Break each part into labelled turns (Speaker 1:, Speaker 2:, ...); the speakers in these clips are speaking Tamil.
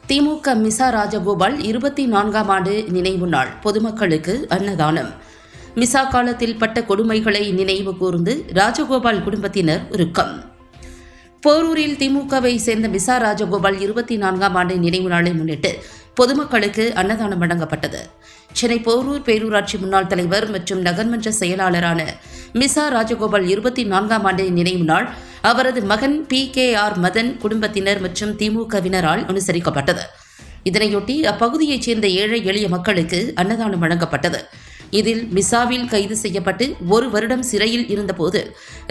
Speaker 1: திமுக மிசா ராஜகோபால் 24ஆம் ஆண்டு நினைவு நாள் பொதுமக்களுக்கு அன்னதானம். மிசா காலத்தில் பட்ட கொடுமைகளை நினைவு கூர்ந்து ராஜகோபால் குடும்பத்தினர் உருக்கம். போரூரில் திமுகவை சேர்ந்த மிசா ராஜகோபால் 24ஆம் ஆண்டு நினைவு நாளை முன்னிட்டு பொதுமக்களுக்கு அன்னதானம் வழங்கப்பட்டது. சென்னை போரூர் பேரூராட்சி முன்னாள் தலைவர் மற்றும் நகர்மன்ற செயலாளரான மிசா ராஜகோபால் 24ஆம் ஆண்டு நினைவு நாள் அவரது மகன் PKR மதன் குடும்பத்தினர் மற்றும் திமுகவினரால் அனுசரிக்கப்பட்டது. இதனையொட்டி அப்பகுதியைச் சேர்ந்த ஏழை எளிய மக்களுக்கு அன்னதானம் வழங்கப்பட்டது. இதில் மிசாவில் கைது செய்யப்பட்டு 1 வருடம் சிறையில் இருந்தபோது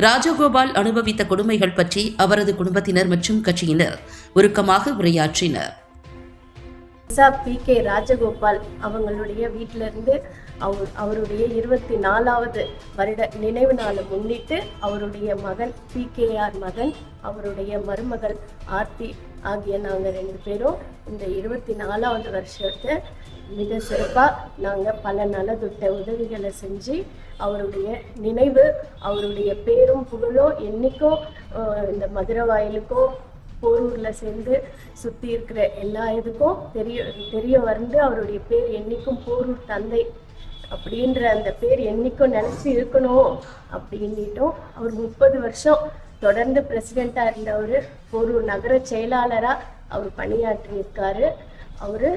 Speaker 1: ராஜகோபால் அனுபவித்த கொடுமைகள் பற்றி அவரது குடும்பத்தினர் மற்றும் கட்சியினர் உருக்கமாக உரையாற்றினர்.
Speaker 2: PK ராஜகோபால் அவங்களுடைய வீட்டிலிருந்து அவருடைய 24வது வருட நினைவு நாளை முன்னிட்டு அவருடைய மகன் PKR மகன், அவருடைய மருமகள் ஆர்த்தி ஆகிய நாங்கள் 2 பேரும் இந்த 24வது வருஷத்தை மிக சிறப்பாக நாங்கள் பல நலத்திட்ட உதவிகளை செஞ்சு அவருடைய நினைவு, அவருடைய பேரும் புகழும் என்றைக்கும் இந்த மதுரை வாயிலுக்கும் போரூரில் சேர்ந்து சுற்றி இருக்கிற எல்லா இதுக்கும் தெரிய வந்து அவருடைய பேர் என்றைக்கும் போரூர் தந்தை அப்படின்ற அந்த பேர் என்றைக்கும் நினச்சி இருக்கணும் அப்படின்னுட்டும் அவர் 30 வருஷம் தொடர்ந்து பிரசிடெண்ட்டாக இருந்தவர், போரூர் நகர செயலாளராக அவர் பணியாற்றியிருக்காரு. அவர்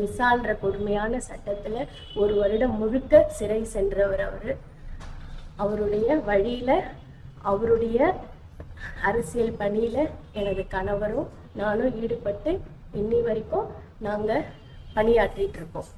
Speaker 2: மிசான்ற கொடுமையான சட்டத்தில் 1 வருடம் முழுக்க சிறை சென்றவர். அவருடைய வழியில் அவருடைய அரசியல் பணியில் எனது கணவரும் நானும் ஈடுபட்டு இன்னி வரைக்கும் நாங்கள் பணியாற்றிட்டு இருக்கோம்.